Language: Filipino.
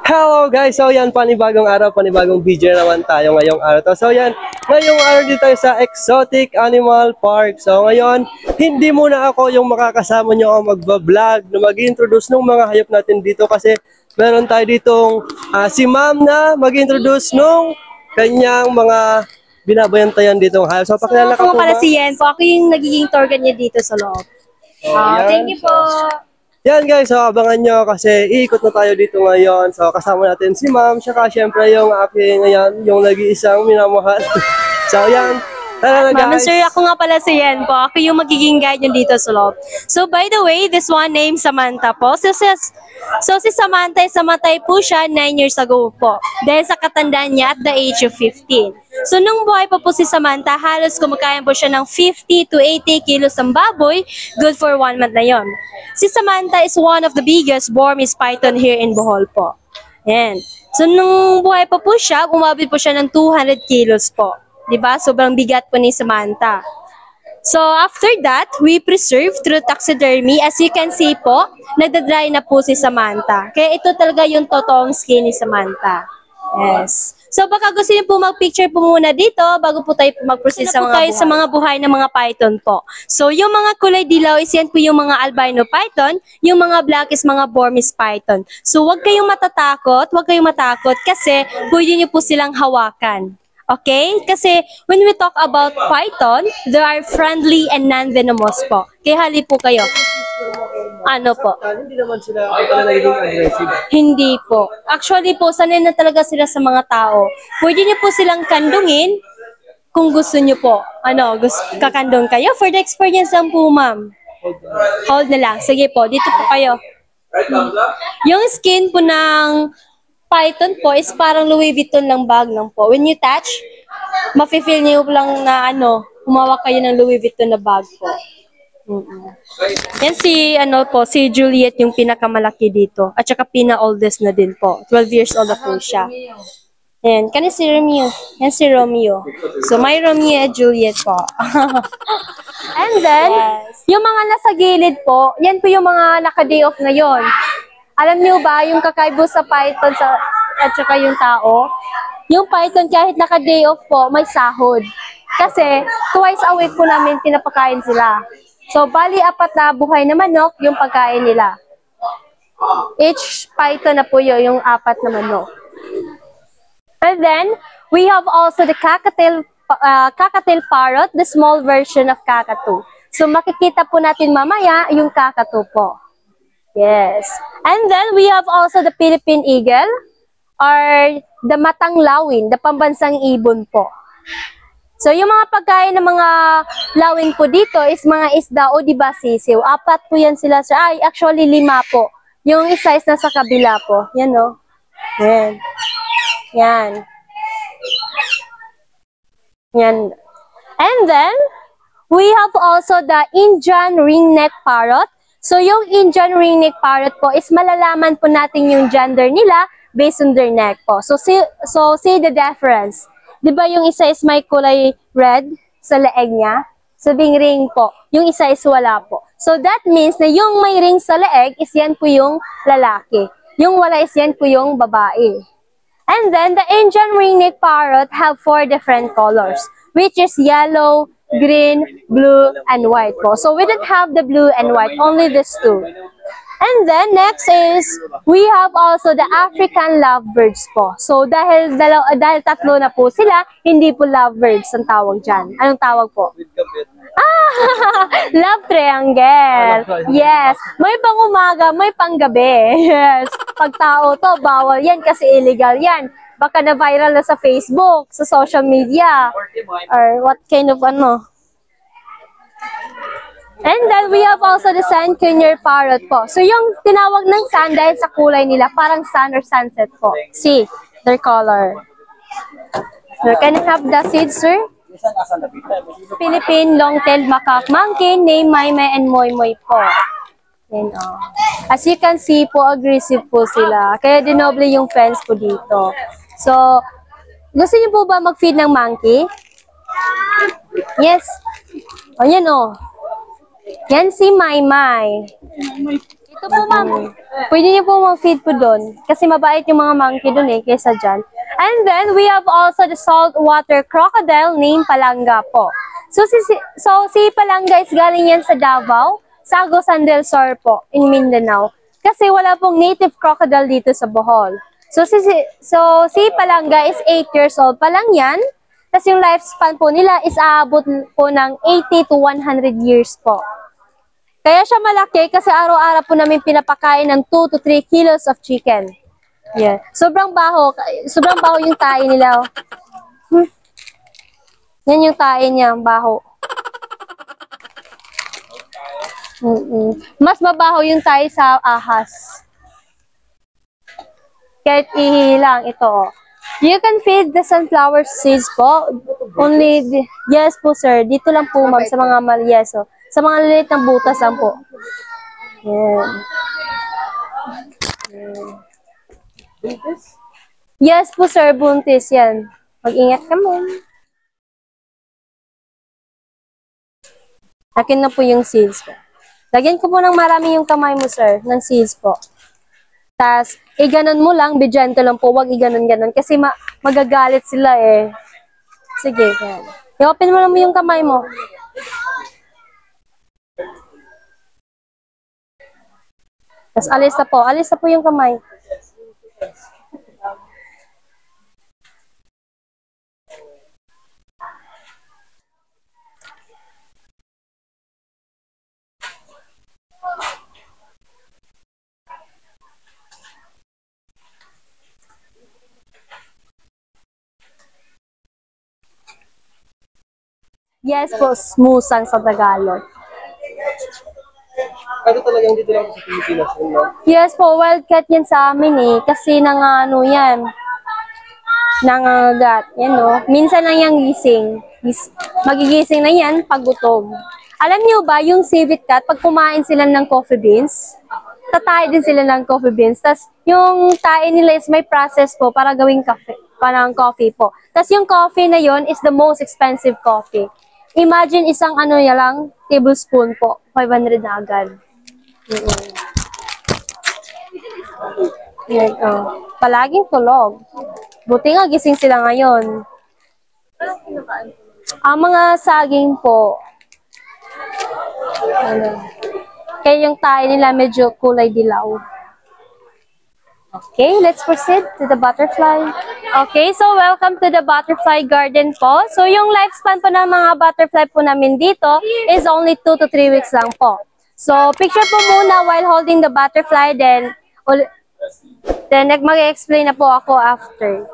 Hello guys! So yan, panibagong araw, panibagong video naman tayo ngayong araw to. So yan, ngayong araw dito tayo sa Exotic Animal Park. So ngayon, hindi muna ako yung makakasama nyo ang magbablog na mag-introduce ng mga hayop natin dito kasi meron tayo ditong si Ma'am na mag-introduce nung kanyang mga binabantayan ditong hayop. So pakilala ka po pala si Yen po. Ako yung nagiging tour guide niya dito sa loob. Thank you po. Yan guys, so abangan nyo kasi iikot na tayo dito ngayon. So kasama natin si Ma'am, saka syempre yung aking ngayon, yung nag-iisang minamahal. So yan, tara na guys. Sir, ako nga pala si Yen po. Ako yung magiging guide nyo dito sa loob. So by the way, this one named Samantha po. So si Samantha, namatay po siya 9 years ago po. Dahil sa katandaan niya at the age of 15. So nung buhay pa po si Samantha, halos kumakain po siya ng 50 to 80 kilos ng baboy. Good for 1 month na yon. Si Samantha is one of the biggest Burmese python here in Bohol po. Yan. So nung buhay pa po siya, umabot po siya ng 200 kilos po. Diba? Sobrang bigat po ni Samantha. So after that, we preserve through taxidermy. As you can see po, nagdadry na po si Samantha. Kaya ito talaga yung totoong skin ni Samantha. Yes. So baka gusto niyo po mag-picture po muna dito bago po tayo mag-proceed sa mga buhay ng mga python po. So yung mga kulay dilaw is yan po yung mga albino python, yung mga black is mga Burmese python. So huwag kayong matakot kasi pwede niyo po silang hawakan. Okay? Kasi when we talk about python, they are friendly and non-venomous po. Kaya hali po kayo. Ano po? Hindi naman sila naging aggressive. Hindi po. Actually po, sanay na talaga sila sa mga tao. Pwede niyo po silang kandungin kung gusto niyo po. Kakandong kayo? For the experience lang po, ma'am. Hold na lang. Sige po, dito po kayo. Yung skin po ng python po is parang Louis Vuitton lang bag lang po. When you touch, mafe-feel niyo lang na humawak kayo ng Louis Vuitton na bag po. Yan si Juliet yung pinakamalaki dito. At saka pina-oldest na din po. 12 years old na po siya. Yan. Kani si Romeo. Yan si Romeo. So, may Romeo at Juliet po. And then, yung mga nasa gilid po, yan po yung mga naka-day off ngayon. Alam niyo ba, yung kakaibo sa python at saka yung tao, yung python kahit naka-day off po, may sahod. Kasi, twice a week po namin pinapakain sila. So, bali 4 na buhay na manok yung pagkain nila. Each python na po yun, yung 4 na manok. And then, we have also the cockatiel parrot, the small version of cockatoo. So, makikita po natin mamaya yung cockatoo po. Yes. And then, we have also the Philippine eagle, or the matang lawin, the pambansang ibon po. So, yung mga pagkain ng mga lawin po dito is mga isda o diba sisiw. 4 po yan sila, sir. Ay, actually 5 po. Yung isa is nasa kabila po. Yan, o. Yan. Yan. Yan. And then, we have also the Indian ringneck parrot. So, yung Indian ringneck parrot po is malalaman po natin yung gender nila based on their neck po. So see the difference. Di ba yung isa is may kulay red sa leeg niya? Sabing ring po. Yung isa is wala po. So that means na yung may ring sa leeg is yan po yung lalaki. Yung wala is yan po yung babae. And then the Indian ringneck parrot have 4 different colors, which is yellow, green, blue, and white po. So we don't have the blue and white, only these 2. And then, next is, we have also the African lovebirds po. So, dahil 3 na po sila, hindi po lovebirds ang tawag dyan. Anong tawag po? Love triangle. Yes. May pang umaga, may pang gabi. Yes. Pag tao to, bawal yan kasi illegal yan. Baka na-viral na sa Facebook, sa social media. Or what kind of And then, we have also the sand-conure parrot po. So, yung tinawag ng sun dahil sa kulay nila, parang sun or sunset po. See, their color. So, can you have the seeds, sir? Philippine long-tailed macaque monkey, named Maymay and Moymoy po. Yan, oh. As you can see po, aggressive po sila. Kaya dinoble yung fence po dito. So, gusto niyo po ba mag-feed ng monkey? Yes. O, yan, oh. Yan si Maymay. Ito po, ma'am. Pwede niyo po mag-feed po doon. Kasi mabait yung mga monkey doon eh, kaysa dyan. And then, we have also the saltwater crocodile named Palanga po. So, si Palanga is galing yan sa Davao, sa Agusan del Sur po, in Mindanao. Kasi wala pong native crocodile dito sa Bohol. So si Palanga is 8 years old pa lang yan. Tapos yung lifespan po nila is aabot po ng 80 to 100 years po. Kaya siya malaki kasi araw-araw po namin pinapakain ng 2 to 3 kilos of chicken. Yeah. Sobrang baho yung tae nila. Yan yung tae niya, baho. Mas mabaho yung tae sa ahas. Kahit ihilang ito. You can feed the sunflower seeds po. Yes po sir, dito lang po ma'am sa mga malyeso. Sa mga lilit ng butas lang po. Yan. Yes po sir, buntis yan. Mag-ingat ka mo. Akin na po yung seeds po. Lagyan ko po ng marami yung kamay mo sir, ng seeds po. Tapos, iganon mo lang, bidyento lang po, wag iganon-ganon. Kasi magagalit sila eh. Sige, yan. I-open mo lang yung kamay mo. Tapos, alis na po yung kamay. Yes po, smusang sa Tagalog. Ano talagang dito lang sa Pilipinas, no? Yes po, wildcat yan sa amin eh. Kasi yan. Nangangagat. Yan no. Minsan lang yung gising. Magigising na yan pag gutom. Alam niyo ba, yung civet cat, pag kumain sila ng coffee beans, tatay din sila ng coffee beans. Tapos, yung tae nila is may process po para gawing coffee po. Tapos, yung coffee na yon is the most expensive coffee. Imagine isang lang, tablespoon po. 500 na agad. Yan, palaging tulog. Buti nga gising sila ngayon. Ang mga saging po. Kaya yung tayo nila medyo kulay dilaw. Okay, let's proceed to the butterfly. Okay, so welcome to the butterfly garden po. So yung lifespan po ng mga butterfly po namin dito is only 2 to 3 weeks lang po. So picture po muna while holding the butterfly, then mag-explain na po ako after.